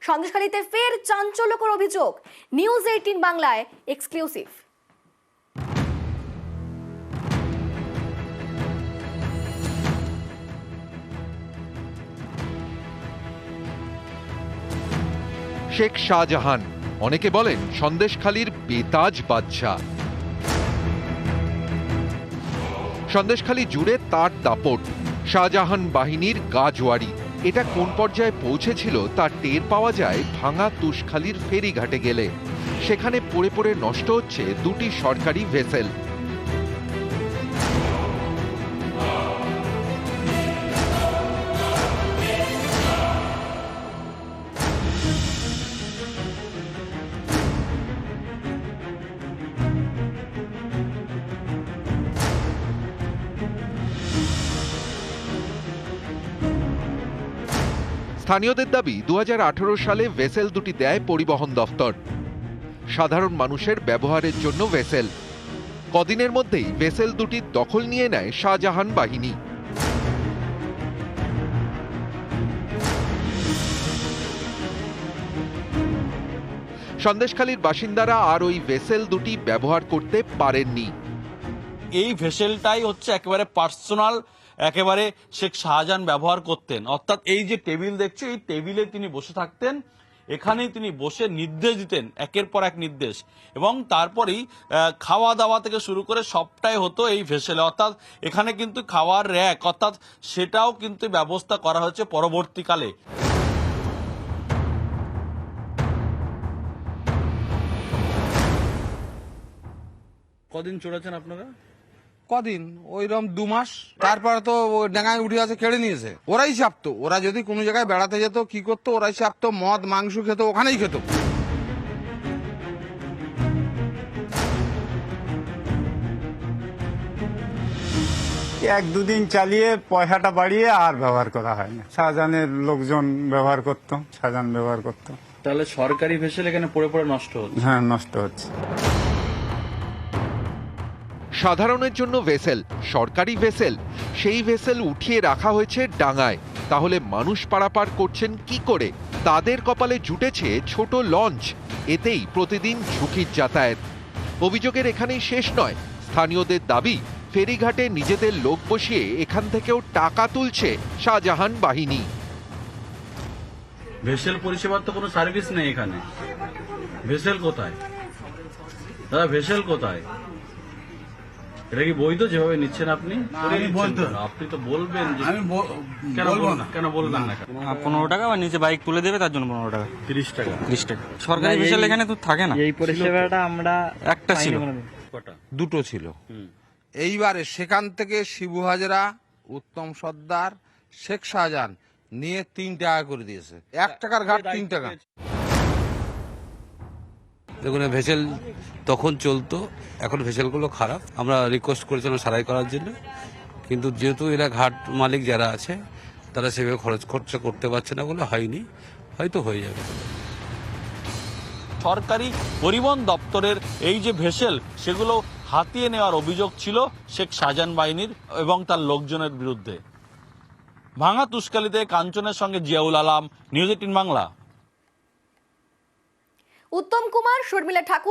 সন্দেশখালীতে ফের চাঞ্চল্যকর অভিযোগ। নিউজ 18 বাংলায় এক্সক্লুসিভ। শেখ শাহজাহান, অনেকে বলেন সন্দেশখালীর বেতাজ বাদশা। সন্দেশখালী জুড়ে তার দাপট, শাহজাহান বাহিনীর গাজোয়ারি। এটা কোন পর্যায়ে পৌঁছেছিল তা টের পাওয়া যায় ভাঙা তুষখালীর ফেরিঘাটে গেলে। সেখানে পড়ে পড়ে নষ্ট হচ্ছে দুটি সরকারি ভেসেল। স্থানীয়দের দাবি 2018 সালে ভেসেল দুটি দেয় পরিবহন দফতর, সাধারণ মানুষের ব্যবহারের জন্য ভেসেল। কদিনের মধ্যেই ভেসেল দুটি দখল নিয়ে নেয় শাহজাহান বাহিনী। সন্দেশখালীর বাসিন্দারা আর ওই ভেসেল দুটি ব্যবহার করতে পারেননি। এই ভেসেলটাই হচ্ছে একেবারে পার্সোনাল, একেবারে শেখ শাহজাহান ব্যবহার করতেন। অর্থাৎ এই যে টেবিল দেখছো, এই টেবিলে তিনি বসে থাকতেন, এখানেই তিনি বসে নির্দেশ দিতেন, একের পর এক নির্দেশ, এবং তারপরেই খাওয়া দাওয়া থেকে শুরু করে সবটাই হতো এই ভেসেলে। অর্থাৎ এখানে কিন্তু খাওয়ার র্যাক, অর্থাৎ সেটাও কিন্তু ব্যবস্থা করা হয়েছে পরবর্তীকালে। কদিন চড়েছেন আপনারা? কদিন ওইরকম 2 মাস। তারপরে তো ডাঙায় উঠে আছে, কেড়ে নিয়েছে। ওরাই চাপতো, ওরা যদি কোনো জায়গায় বেড়াতে যেত কি করতো, ওরাই চাপতো, মদ মাংস খেত, ওখানেই খেত। এক দুদিন চালিয়ে পয়সাটা বাড়িয়ে আর ব্যবহার করা হয় না। শাহজাহানের লোকজন ব্যবহার করতো, শাহজাহান ব্যবহার করতো। তাহলে সরকারি ভেসেল এখানে পড়ে পড়ে নষ্ট হচ্ছে। হ্যাঁ, নষ্ট হচ্ছে। সাধারণের জন্য ভেসেল, সরকারি ভেসেল, সেই ভেসেল উঠিয়ে রাখা হয়েছে ডাঙায়। তাহলে মানুষ পারাপার করছেন কি করে? তাদের কপালে জুটেছে ছোট লঞ্চ, এতেই প্রতিদিন ঝুঁকির যাতায়াত। অভিযোগের এখানেই শেষ নয়। স্থানীয়দের দাবি, ফেরিঘাটে নিজেদের লোক বসিয়ে এখান থেকেও টাকা তুলছে শাহজাহান বাহিনী। ভেসেল পরিষেবার তো কোনো সার্ভিস নেই এখানে। ভেসেল কোথায় দাদা? ভেসেল কোথায়? এটা কি বৈধ যেভাবে নিচ্ছেন আপনি? আপনি তো বলবেন যে কেন বলবেন না? 15 টাকা বা নিচে বাইক তুলে দেবে, তার জন্য 15 টাকা, 30 টাকা। 30 টাকা। সরকারি ভেসেল এখানে তো থাকে না। এই পরিষেবাটা আমরা একটা ছিল, কটা? 2টো ছিল। এইবারে সেখান থেকে শিবু হাজরা, উত্তম সর্দার, শেখ শাহজাহান নিয়ে 3 টাকা করে দিয়েছে। 1 টাকার ঘাট 3 টাকা। দেখুন, ভেসেল তখন চলতো, এখন ভেসেলগুলো খারাপ। আমরা রিকোয়েস্ট করেছিলাম সারাই করার জন্য, কিন্তু যেহেতু এরা ঘাট মালিক যারা আছে তারা সেভাবে খরচা করতে পারছে না বলে হয়নি, হয়তো হয়ে যাবে। সরকারি পরিবহন দপ্তরের এই যে ভেসেল, সেগুলো হাতিয়ে নেওয়ার অভিযোগ ছিল শেখ শাহজাহান বাহিনীর এবং তার লোকজনের বিরুদ্ধে। ভাঙা তুষখালীতে কাঞ্চনের সঙ্গে জিয়াউল আলম, নিউজ 18 বাংলা। উত্তম কুমার, শর্মিলা ঠাকুর।